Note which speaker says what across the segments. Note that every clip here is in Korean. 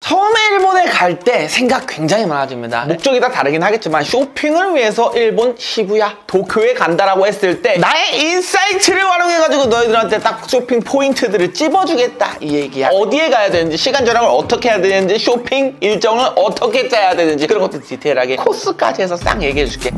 Speaker 1: 처음에 일본에 갈 때 생각 굉장히 많아집니다. 목적이 다 다르긴 하겠지만 쇼핑을 위해서 일본 시부야 도쿄에 간다라고 했을 때 나의 인사이트를 활용해가지고 너희들한테 딱 쇼핑 포인트들을 찝어주겠다 이 얘기야. 어디에 가야 되는지, 시간 절약을 어떻게 해야 되는지, 쇼핑 일정을 어떻게 짜야 되는지 그런 것도 디테일하게 코스까지 해서 싹 얘기해줄게.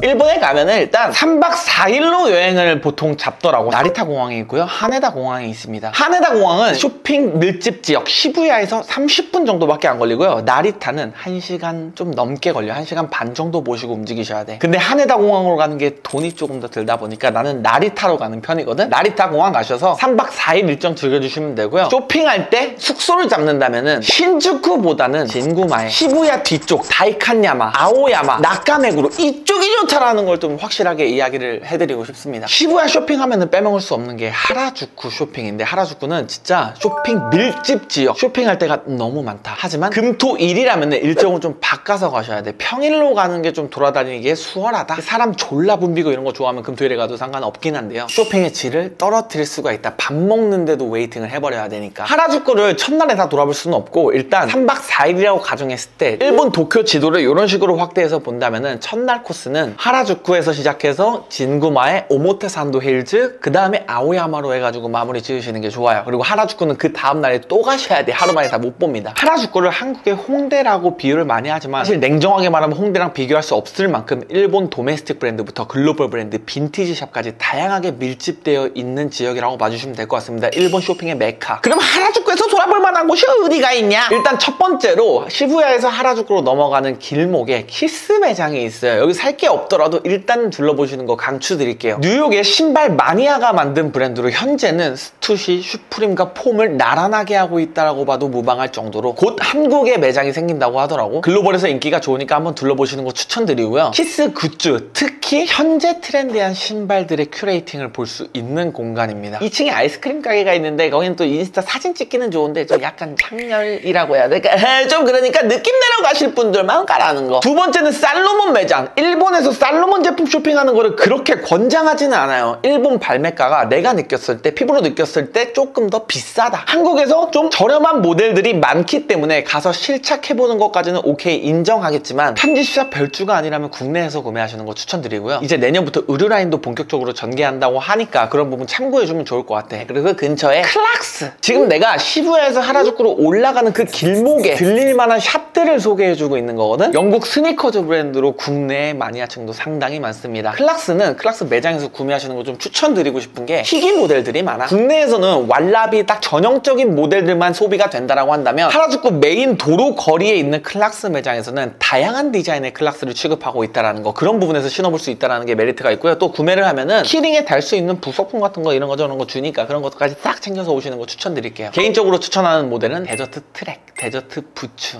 Speaker 1: 일본에 가면은 일단 3박 4일로 여행을 보통 잡더라고. 나리타 공항이 있고요, 하네다 공항이 있습니다. 하네다 공항은 쇼핑 밀집 지역 시부야에서 30분 정도밖에 안 걸리고요, 나리타는 1시간 좀 넘게 걸려. 1시간 반 정도 모시고 움직이셔야 돼. 근데 하네다 공항으로 가는 게 돈이 조금 더 들다 보니까 나는 나리타로 가는 편이거든. 나리타 공항 가셔서 3박 4일 일정 즐겨주시면 되고요. 쇼핑할 때 숙소를 잡는다면은 신주쿠보다는 진구마에, 시부야 뒤쪽 다이칸야마, 아오야마, 나카메구로 이쪽이 좋다라는 걸 좀 확실하게 이야기를 해드리고 싶습니다. 시부야 쇼핑하면은 빼먹을 수 없는 게 하라주쿠 쇼핑인데, 하라주쿠는 진짜 쇼핑 밀집 지역, 쇼핑할 때가 너무 많다. 하지만 금토일이라면 일정을 좀 바꿔서 가셔야 돼. 평일로 가는 게 좀 돌아다니기에 수월하다, 사람 졸라 붐비고 이런 거 좋아하면 금토일에 가도 상관없긴 한데요, 쇼핑의 질을 떨어뜨릴 수가 있다. 밥 먹는데도 웨이팅을 해버려야 되니까. 하라주쿠를 첫날에 다 돌아볼 수는 없고, 일단 3박 4일이라고 가정했을 때 일본 도쿄 지도를 이런 식으로 확대해서 본다면은 첫날 코스는 하라주쿠에서 시작해서 진구마의 오모테산도 힐즈, 그 다음에 아오야마로 해가지고 마무리 지으시는 게 좋아요. 그리고 하라주쿠는 그 다음날에 또 가셔야 돼. 하루 만에 다 못 봅니다. 하라주쿠를 한국의 홍대라고 비유를 많이 하지만 사실 냉정하게 말하면 홍대랑 비교할 수 없을 만큼 일본 도메스틱 브랜드부터 글로벌 브랜드, 빈티지 샵까지 다양하게 밀집되어 있는 지역이라고 봐주시면 될 것 같습니다. 일본 쇼핑의 메카. 그럼 하라주쿠에서 돌아볼 만한 곳이 어디가 있냐? 일단 첫 번째로 시부야에서 하라주쿠로 넘어가는 길목에 키스 매장이 있어요. 여기 살 게 없더라도 일단 둘러보시는 거 강추드릴게요. 뉴욕의 신발 마니아가 만든 브랜드로 현재는 스투시, 슈프림과 폼을 나란하게 하고 있다고 봐도 무방할 정도로 곧 한국에 매장이 생긴다고 하더라고. 글로벌에서 인기가 좋으니까 한번 둘러보시는 거 추천드리고요. 키스 굿즈, 특히 현재 트렌디한 신발들의 큐레이팅을 볼 수 있는 공간입니다. 2층에 아이스크림 가게가 있는데 거기는 또 인스타 사진 찍기는 좋은데 좀 약간 창렬이라고 해야 될까? 좀 그러니까 느낌 내러 가실 분들만 가라는 거. 두 번째는 살로몬 매장. 일본에서 살로몬 제품 쇼핑하는 거를 그렇게 권장하지는 않아요. 일본 발매가가 내가 느꼈을 때, 피부로 느꼈을 때 조금 더 비싸다. 한국에서 좀 저렴한 모델들이 많기 때문에 가서 실착해보는 것까지는 오케이 인정하겠지만 편집샵 별주가 아니라면 국내에서 구매하시는 거 추천드리고요. 이제 내년부터 의류 라인도 본격적으로 전개한다고 하니까 그런 부분 참고해주면 좋을 것 같아. 그리고 그 근처에 클락스. 지금 내가 시부야에서 하라주쿠로 올라가는 그 길목에 들릴만한 샵들을 소개해주고 있는 거거든. 영국 스니커즈 브랜드로 국내 마니아층도 상당히 많습니다. 클락스는 클락스 매장에서 구매하시는 거 좀 추천드리고 싶은 게 희귀 모델들이 많아. 국내에서는 왈라비 딱 전형적인 모델들만 소비가 된다라고 한다면 하라주쿠 메인 도로 거리에 있는 클락스 매장에서는 다양한 디자인의 클락스를 취급하고 있다는 거, 그런 부분에서 신어볼 수 있다는 게 메리트가 있고요. 또 구매를 하면은 키링에 달 수 있는 부속품 같은 거 이런 거 저런 거 주니까 그런 것까지 싹 챙겨서 오시는 거 추천드릴게요. 개인적으로 추천하는 모델은 데저트 트랙, 데저트 부츠.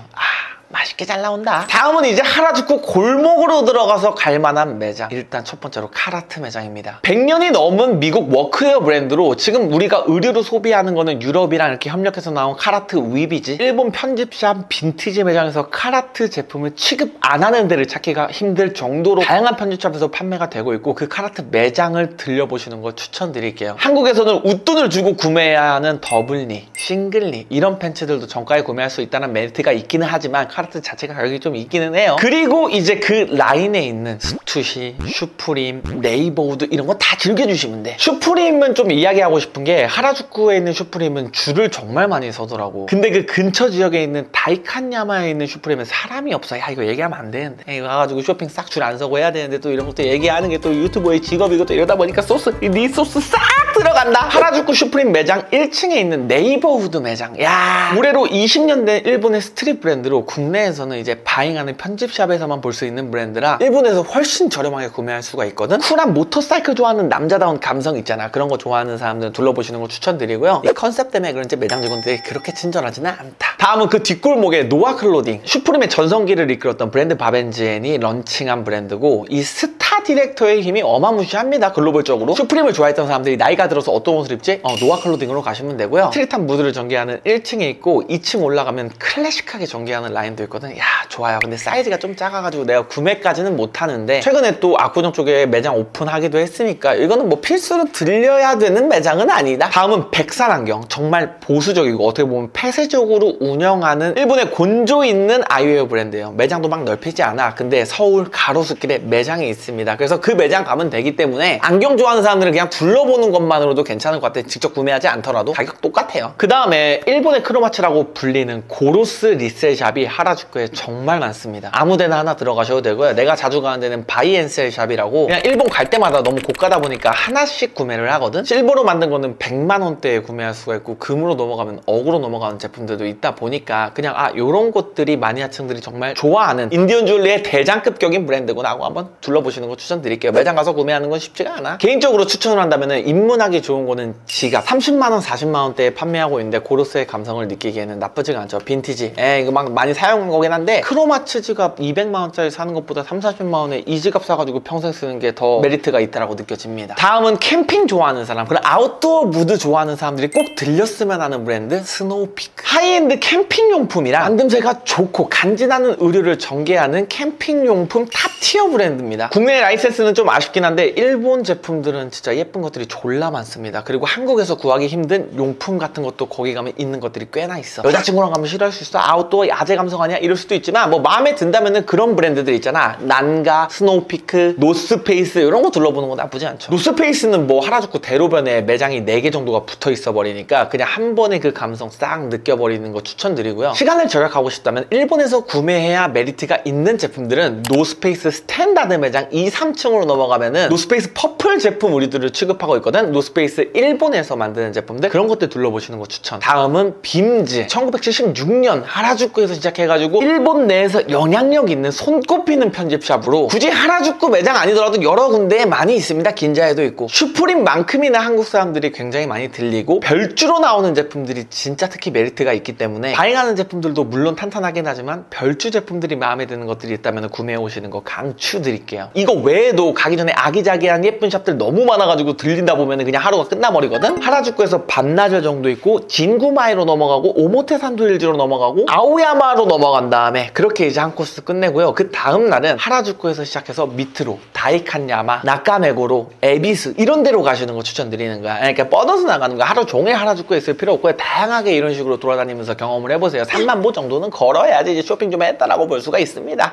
Speaker 1: 맛있게 잘 나온다. 다음은 이제 하라주쿠 골목으로 들어가서 갈만한 매장. 일단 첫 번째로 카라트 매장입니다. 100년이 넘은 미국 워크웨어 브랜드로 지금 우리가 의류로 소비하는 거는 유럽이랑 이렇게 협력해서 나온 카라트 위비지, 일본 편집샵 빈티지 매장에서 카라트 제품을 취급 안 하는 데를 찾기가 힘들 정도로 다양한 편집샵에서 판매가 되고 있고, 그 카라트 매장을 들려보시는 걸 추천드릴게요. 한국에서는 웃돈을 주고 구매해야 하는 더블니, 싱글니 이런 팬츠들도 정가에 구매할 수 있다는 메리트가 있기는 하지만 카라트 자체가 가격이 좀 있기는 해요. 그리고 이제 그 라인에 있는 스투시, 슈프림, 네이버우드 이런 거 다 즐겨주시면 돼. 슈프림은 좀 이야기하고 싶은 게 하라주쿠에 있는 슈프림은 줄을 정말 많이 서더라고. 근데 그 근처 지역에 있는 다이칸야마에 있는 슈프림은 사람이 없어. 야, 이거 얘기하면 안 되는데. 이거 가가지고 쇼핑 싹 줄 안 서고 해야 되는데 또 이런 것도 얘기하는 게 또 유튜버의 직업이고 또 이러다 보니까 니 소스 싹 들어간다. 하라주쿠 슈프림 매장 1층에 있는 네이버우드 매장. 야, 올해로 20년 된 일본의 스트릿 브랜드로 국내에서는 이제 바잉하는 편집샵에서만 볼 수 있는 브랜드라 일본에서 훨씬 저렴하게 구매할 수가 있거든. 쿨한 모터사이클 좋아하는 남자다운 감성 있잖아. 그런 거 좋아하는 사람들은 둘러보시는 거 추천드리고요. 이 컨셉 때문에 그런지 매장 직원들이 그렇게 친절하지는 않다. 다음은 그 뒷골목에 노아 클로딩. 슈프림의 전성기를 이끌었던 브랜드 바벤지엔이 런칭한 브랜드고, 이 스타드 디렉터의 힘이 어마무시합니다. 글로벌적으로. 슈프림을 좋아했던 사람들이 나이가 들어서 어떤 옷을 입지? 노아 클로딩으로 가시면 되고요. 스트릿한 무드를 전개하는 1층에 있고 2층 올라가면 클래식하게 전개하는 라인도 있거든. 야, 좋아요. 근데 사이즈가 좀 작아가지고 내가 구매까지는 못하는데 최근에 또 압구정 쪽에 매장 오픈하기도 했으니까 이거는 뭐 필수로 들려야 되는 매장은 아니다. 다음은 백산안경. 정말 보수적이고 어떻게 보면 폐쇄적으로 운영하는 일본의 곤조 있는 아이웨어 브랜드예요. 매장도 막 넓히지 않아. 근데 서울 가로수길에 매장이 있습니다. 그래서 그 매장 가면 되기 때문에 안경 좋아하는 사람들은 그냥 둘러보는 것만으로도 괜찮을 것 같아요. 직접 구매하지 않더라도 가격 똑같아요. 그 다음에 일본의 크로마츠라고 불리는 고로스 리셀샵이 하라주쿠에 정말 많습니다. 아무데나 하나 들어가셔도 되고요. 내가 자주 가는 데는 바이앤셀샵이라고 그냥 일본 갈 때마다 너무 고가다 보니까 하나씩 구매를 하거든. 실버로 만든 거는 100만 원대에 구매할 수가 있고 금으로 넘어가면 억으로 넘어가는 제품들도 있다 보니까 그냥 요런 곳들이 마니아층들이 정말 좋아하는 인디언 줄리의 대장급격인 브랜드구나 하고 한번 둘러보시는 거 추천드릴게요. 매장 가서 구매하는 건 쉽지가 않아. 개인적으로 추천을 한다면 입문하기 좋은 거는 지갑 30만 원, 40만 원대에 판매하고 있는데 고로스의 감성을 느끼기에는 나쁘지가 않죠. 빈티지. 이거 막 많이 사용한 거긴 한데 크로마츠 지갑 200만 원짜리 사는 것보다 3, 40만 원에 이 지갑 사가지고 평생 쓰는 게 더 메리트가 있다라고 느껴집니다. 다음은 캠핑 좋아하는 사람, 그리고 아웃도어 무드 좋아하는 사람들이 꼭 들렸으면 하는 브랜드 스노우피크. 하이엔드 캠핑용품이랑 만듦새가 좋고 간지나는 의류를 전개하는 캠핑용품 탑티어 브랜드입니다. 국내 라이센스는 좀 아쉽긴 한데 일본 제품들은 진짜 예쁜 것들이 졸라 많습니다. 그리고 한국에서 구하기 힘든 용품 같은 것도 거기 가면 있는 것들이 꽤나 있어. 여자친구랑 가면 싫어할 수 있어. 아웃도어 야재 감성 아니야? 이럴 수도 있지만 뭐 마음에 든다면은 그런 브랜드들 있잖아. 난가, 스노우피크, 노스페이스 이런 거 둘러보는 거 나쁘지 않죠. 노스페이스는 뭐 하라주쿠 대로변에 매장이 4개 정도가 붙어 있어 버리니까 그냥 한 번에 그 감성 싹 느껴버리는 거 추천드리고요. 시간을 절약하고 싶다면 일본에서 구매해야 메리트가 있는 제품들은 노스페이스 스탠다드 매장 2, 3층으로 넘어가면은 노스페이스 퍼플 제품 우리들을 취급하고 있거든. 노스페이스 일본에서 만드는 제품들 그런 것들 둘러보시는 거 추천. 다음은 빔즈. 1976년 하라주쿠에서 시작해가지고 일본 내에서 영향력 있는 손꼽히는 편집샵으로 굳이 하라주쿠 매장 아니더라도 여러 군데에 많이 있습니다. 긴자에도 있고. 슈프림만큼이나 한국 사람들이 굉장히 많이 들리고 별주로 나오는 제품들이 진짜 특히 메리트가 있기 때문에 다행하는 제품들도 물론 탄탄하긴 하지만 별주 제품들이 마음에 드는 것들이 있다면 구매해 오시는 거 강추드릴게요. 이거 외에도 가기 전에 아기자기한 예쁜 샵들 너무 많아가지고 들린다 보면 그냥 하루가 끝나버리거든. 하라주쿠에서 반나절 정도 있고 진구마이로 넘어가고 오모테산도 힐즈로 넘어가고 아오야마로 넘어간 다음에 그렇게 이제 한 코스 끝내고요. 그 다음 날은 하라주쿠에서 시작해서 밑으로 다이칸야마, 나카메고로, 에비스 이런 데로 가시는 거 추천드리는 거야. 그러니까 뻗어서 나가는 거야. 하루 종일 하라주쿠에 있을 필요 없고 다양하게 이런 식으로 돌아다니면서 경험을 해보세요. 3만 보 정도는 걸어야지 이제 쇼핑 좀 했다라고 볼 수가 있습니다.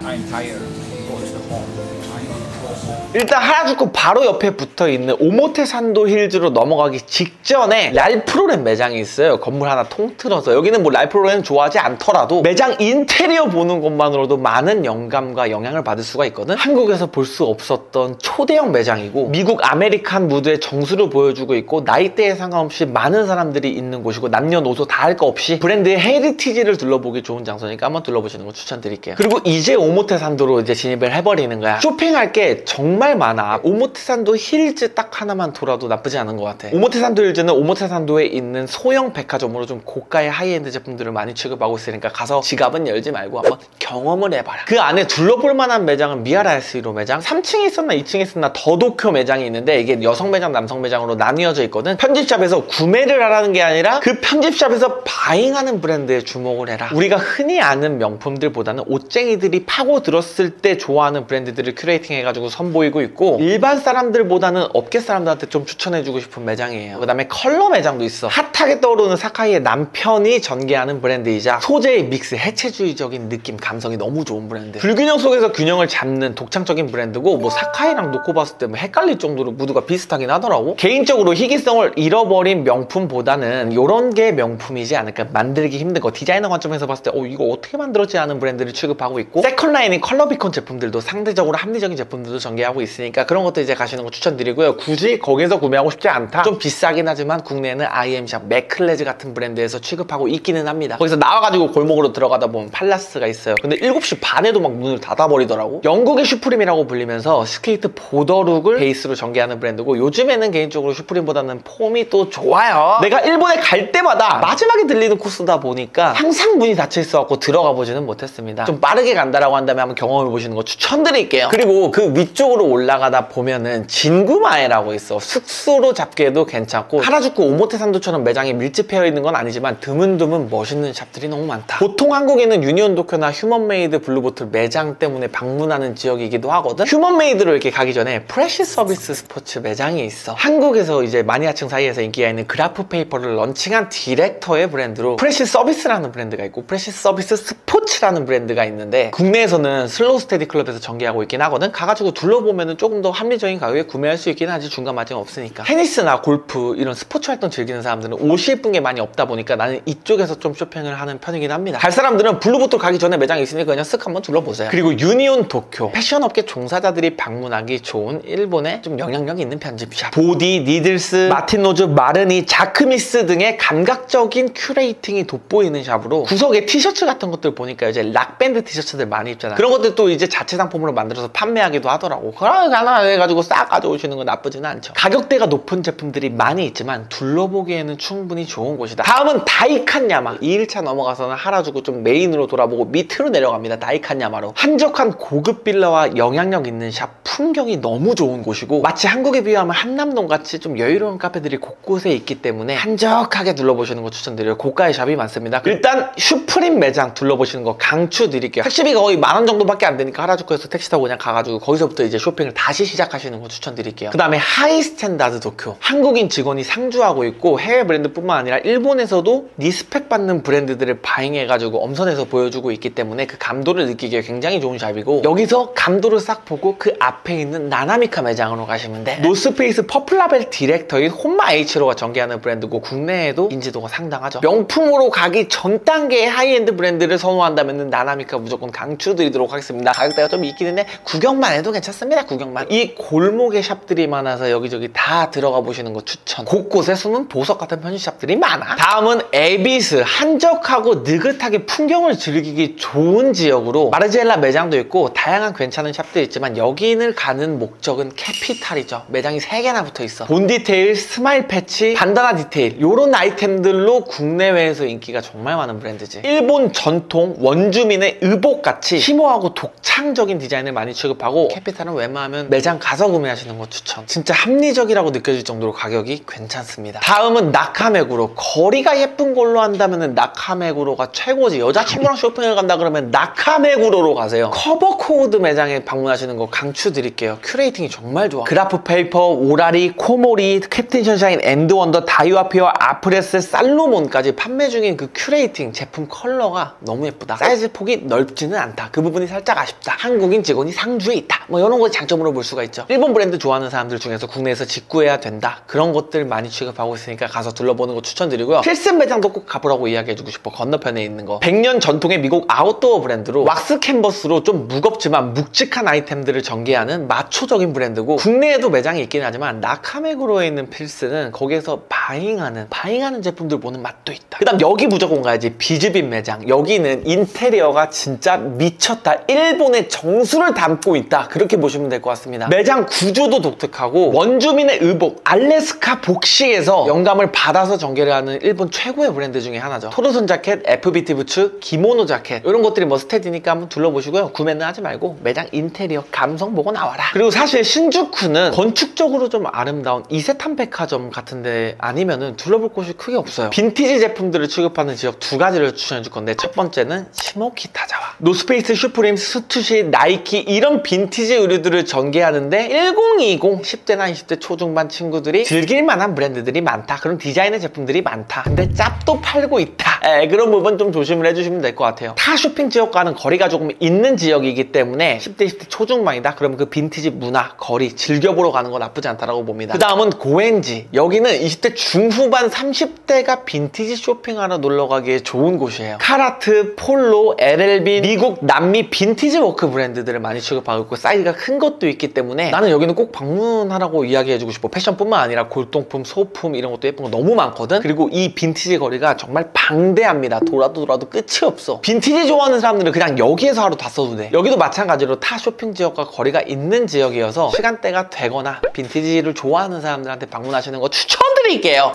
Speaker 1: 일단 하라주쿠 바로 옆에 붙어있는 오모테산도 힐즈로 넘어가기 직전에 랄프로렌 매장이 있어요. 건물 하나 통틀어서. 여기는 뭐 랄프로렌 좋아하지 않더라도 매장 인테리어 보는 것만으로도 많은 영감과 영향을 받을 수가 있거든. 한국에서 볼 수 없었던 초대형 매장이고 미국 아메리칸 무드의 정수를 보여주고 있고 나이대에 상관없이 많은 사람들이 있는 곳이고 남녀노소 다 할 거 없이 브랜드의 헤리티지를 둘러보기 좋은 장소니까 한번 둘러보시는 거 추천드릴게요. 그리고 이제 오모테산도로 이제 진입을 해버리는 거야. 쇼핑할 게 정말 많아. 오모테산도 힐즈 딱 하나만 돌아도 나쁘지 않은 것 같아. 오모테산도 힐즈는 오모테산도에 있는 소형 백화점으로 좀 고가의 하이엔드 제품들을 많이 취급하고 있으니까 가서 지갑은 열지 말고 한번 경험을 해봐라. 그 안에 둘러볼 만한 매장은 미하라 SE로 매장, 3층에 있었나 2층에 있었나 더도쿄 매장이 있는데 이게 여성 매장, 남성 매장으로 나뉘어져 있거든. 편집샵에서 구매를 하라는 게 아니라 그 편집샵에서 바잉하는 브랜드에 주목을 해라. 우리가 흔히 아는 명품들보다는 옷쟁이들이 파고들었을 때 좋아하는 브랜드들을 큐레이팅 해가지고 선보이고 있고 일반 사람들보다는 업계 사람들한테 좀 추천해주고 싶은 매장이에요. 그 다음에 컬러 매장도 있어. 핫하게 떠오르는 사카이의 남편이 전개하는 브랜드이자 소재의 믹스, 해체주의적인 느낌, 감성이 너무 좋은 브랜드. 불균형 속에서 균형을 잡는 독창적인 브랜드고 뭐 사카이랑 놓고 봤을 때 뭐 헷갈릴 정도로 무드가 비슷하긴 하더라고. 개인적으로 희귀성을 잃어버린 명품보다는 이런 게 명품이지 않을까. 만들기 힘든 거, 디자이너 관점에서 봤을 때 이거 어떻게 만들었지 하는 브랜드를 취급하고 있고 세컨라인인 컬러비콘 제품들도 상대적으로 합리적인 제품들도 전개하고 있으니까 그런 것도 이제 가시는 거 추천드리고요. 굳이 거기서 구매하고 싶지 않다. 좀 비싸긴 하지만 국내에는 IM샵, 맥클레즈 같은 브랜드에서 취급하고 있기는 합니다. 거기서 나와가지고 골목으로 들어가다 보면 팔라스가 있어요. 근데 7시 반에도 막 문을 닫아버리더라고. 영국의 슈프림이라고 불리면서 스케이트 보더룩을 베이스로 전개하는 브랜드고 요즘에는 개인적으로 슈프림보다는 폼이 또 좋아요. 내가 일본에 갈 때마다 마지막에 들리는 코스다 보니까 항상 문이 닫혀 있어갖고 들어가 보지는 못했습니다. 좀 빠르게 간다라고 한다면 한번 경험해 보시는 거 추천드릴게요. 그리고 그 위쪽으로 올라가다 보면은 진구마에라고 있어. 숙소로 잡기에도 괜찮고 하라주쿠 오모테산도처럼 매장이 밀집되어 있는 건 아니지만 드문드문 멋있는 샵들이 너무 많다. 보통 한국에는 유니온 도쿄나 휴먼메이드 블루보틀 매장 때문에 방문하는 지역이기도 하거든. 휴먼메이드로 이렇게 가기 전에 프레시 서비스 스포츠 매장이 있어. 한국에서 이제 마니아층 사이에서 인기가 있는 그래프 페이퍼를 런칭한 디렉터의 브랜드로 프레시 서비스라는 브랜드가 있고 프레시 서비스 스포츠라는 브랜드가 있는데 국내에서는 슬로우 스테디 클럽에서 전개하고 있긴 하거든. 가가지고 둘러보면은 조금 더 합리적인 가격에 구매할 수 있긴 하지. 중간 마진 없으니까. 테니스나 골프 이런 스포츠 활동 즐기는 사람들은 옷이 예쁜 게 많이 없다 보니까 나는 이쪽에서 좀 쇼핑을 하는 편이긴 합니다. 갈 사람들은 블루보틀 가기 전에 매장이 있으니까 그냥 쓱 한번 둘러보세요. 그리고 유니온 도쿄, 패션업계 종사자들이 방문하기 좋은 일본의 좀 영향력 있는 편집샵. 보디, 니들스, 마틴로즈, 마르니, 자크미스 등의 감각적인 큐레이팅이 돋보이는 샵으로 구석에 티셔츠 같은 것들 보니까 이제 락밴드 티셔츠들 많이 입잖아. 그런 것들 또 이제 자체 상품으로 만들어서 판매하기도 하더라고. 그럼 하나 해가지고 싹 가져오시는 건 나쁘지는 않죠. 가격대가 높은 제품들이 많이 있지만 둘러보기에는 충분히 좋은 곳이다. 다음은 다이칸야마. 2일차 넘어가서는 하라주쿠 좀 메인으로 돌아보고 밑으로 내려갑니다. 다이칸야마로. 한적한 고급 빌라와 영향력 있는 샵, 풍경이 너무 좋은 곳이고 마치 한국에 비하면 한남동같이 좀 여유로운 카페들이 곳곳에 있기 때문에 한적하게 둘러보시는 거 추천드려요. 고가의 샵이 많습니다. 일단 슈프림 매장 둘러보시는 거 강추드릴게요. 택시비가 거의 10,000원 정도밖에 안 되니까 하라주쿠에서 택시 타고 그냥 가가지고 거기서부터 이제 쇼핑을 다시 시작하시는 거 추천드릴게요. 그 다음에 하이스탠다드 도쿄. 한국인 직원이 상주하고 있고 해외 브랜드뿐만 아니라 일본에서도 리스펙 받는 브랜드들을 바잉해가지고 엄선해서 보여주고 있기 때문에 그 감도를 느끼기에 굉장히 좋은 샵이고 여기서 감도를 싹 보고 그 앞에 있는 나나미카 매장으로 가시면 돼. 노스페이스 퍼플라벨 디렉터인 혼마 H로가 전개하는 브랜드고 국내에도 인지도가 상당하죠. 명품으로 가기 전 단계의 하이엔드 브랜드를 선호한다면 나나미카 무조건 강추드리도록 하겠습니다. 가격대가 좀 있긴 한데 구경만 해도 괜찮습니다. 구경만. 이 골목에 샵들이 많아서 여기저기 다 들어가 보시는 거 추천. 곳곳에 숨은 보석 같은 편집샵들이 많아. 다음은 에비스. 한적하고 느긋하게 풍경을 즐기기 좋은 지역으로 마르지엘라 매장도 있고 다양한 괜찮은 샵들이 있지만 여기를 가는 목적은 캐피탈이죠. 매장이 3개나 붙어 있어. 본 디테일, 스마일 패치, 반다나 디테일 요런 아이템들로 국내외에서 인기가 정말 많은 브랜드지. 일본 전통 원주민의 의복같이 심오하고 독창적인 디자인을 많이 취급하고 캐피탈은 웬만하면 매장 가서 구매하시는 거 추천. 진짜 합리적이라고 느껴질 정도로 가격이 괜찮습니다. 다음은 나카메구로. 거리가 예쁜 걸로 한다면 나카메구로가 최고지. 여자친구랑 쇼핑을 간다 그러면 나카메구로로 가세요. 커버코드 매장에 방문하시는 거 강추드릴게요. 큐레이팅이 정말 좋아. 그래프 페이퍼, 오라리, 코모리, 캡틴 션샤인, 엔드원더, 다이와피어, 아프레스, 살로몬까지 판매 중인 그 큐레이팅 제품 컬러가 너무 예쁘다. 사이즈 폭이 넓지는 않다. 그 부분이 살짝 아쉽다. 한국인 직원이 상주에 있다. 뭐 이런 거 장점으로 볼 수가 있죠. 일본 브랜드 좋아하는 사람들 중에서 국내에서 직구해야 된다. 그런 것들 많이 취급하고 있으니까 가서 둘러보는 거 추천드리고요. 필승 매장도 꼭 가보라고 이야기해주고 싶어. 건너편에 있는 거. 100년 전통의 미국 아웃도어 브랜드로 왁스 캔버스로 좀 무겁지만 묵직한 아이템들을 전개하는 마초적인 브랜드고 국내에도 매장이 있긴 하지만 나카메구로에 있는 필스는 거기에서 바잉하는 제품들 보는 맛도 있다. 그 다음 여기 무조건 가야지. 비즈빈 매장. 여기는 인테리어가 진짜 미쳤다. 일본의 정수를 담고 있다. 그렇게 보시면 될 것 같습니다. 매장 구조도 독특하고 원주민의 의복 알래스카 복식에서 영감을 받아서 전개를 하는 일본 최고의 브랜드 중에 하나죠. 토르손 자켓, FBT 부츠, 기모노 자켓 이런 것들이 머스테드니까 한번 둘러보시고요. 구매는 하지 말고 매장 인테리어 감성 보고 나와라. 그리고 사실 신주쿠는 건축적으로 좀 아름다운 이세탄 백화점 같은데 아니면은 둘러볼 곳이 크게 없어요. 빈티지 제품들을 취급하는 지역 2가지를 추천해 줄 건데 첫 번째는 시모키타자와. 노스페이스, 슈프림, 스투시, 나이키 이런 빈티지 의류들을 전개하는데 1020, 10대나 20대 초중반 친구들이 즐길만한 브랜드들이 많다. 그런 디자인의 제품들이 많다. 근데 짭도 팔고 있다. 그런 부분 좀 조심을 해주시면 될 것 같아요. 타 쇼핑 지역과는 거리가 조금 있는 지역이기 때문에 10대, 20대 초중반이다. 그러면 그 빈티지 문화, 거리 즐겨보러 가는 건 나쁘지 않다라고 봅니다. 그 다음은 고엔지. 여기는 20대 중후반 30대가 빈티지 쇼핑하러 놀러가기에 좋은 곳이에요. 카라트, 폴로, LLB, 미국, 남미 빈티지 워크 브랜드들을 많이 취급하고 있고 사이즈가 큰 것도 있기 때문에 나는 여기는 꼭 방문하라고 이야기해주고 싶어. 패션뿐만 아니라 골동품, 소품 이런 것도 예쁜 거 너무 많거든. 그리고 이 빈티지 거리가 정말 방대합니다. 돌아도 끝이 없어. 빈티지 좋아하는 사람들은 그냥 여기에서 하루 다 써도 돼. 여기도 마찬가지로 타 쇼핑 지역과 거리가 있는 지역이어서 시간대가 되거나 빈티지를 좋아하는 사람들한테 방문하시는 거 추천드릴게요.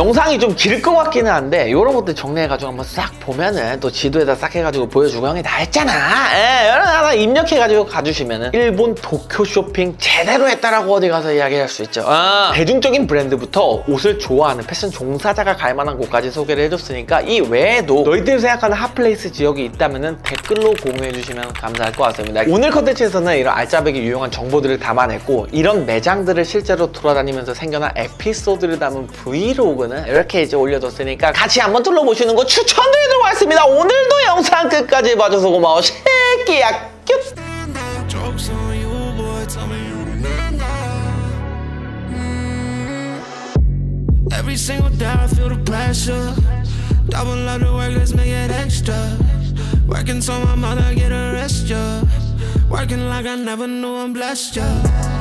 Speaker 1: 영상이 좀 길 것 같기는 한데 이런 것들 정리해가지고 한번 싹 보면은 또 지도에다 싹 해가지고 보여주고 형이 다 했잖아. 이런 거 하나 입력해가지고 가주시면은 일본 도쿄 쇼핑 제대로 했다라고 어디 가서 이야기할 수 있죠. 대중적인 브랜드부터 옷을 좋아하는 패션 종사자가 갈 만한 곳까지 소개를 해줬으니까 이 외에도 너희들이 생각하는 핫플레이스 지역이 있다면은 댓글로 공유해주시면 감사할 것 같습니다. 오늘 컨텐츠에서는 이런 알짜배기 유용한 정보들을 담아냈고 이런 매장들을 실제로 돌아다니면서 생겨난 에피소드를 담은 브이로그는 이렇게 이제 올려뒀으니까 같이 한번 둘러보시는 거 추천드리도록 하겠습니다. 오늘도 영상 끝까지 봐줘서 고마워 새끼야. 뀨.
Speaker 2: Every single day I feel the pressure. Double up the work, let's make it extra. Working so my mother get a rest, yeah. Working like I never knew I'm blessed, yeah.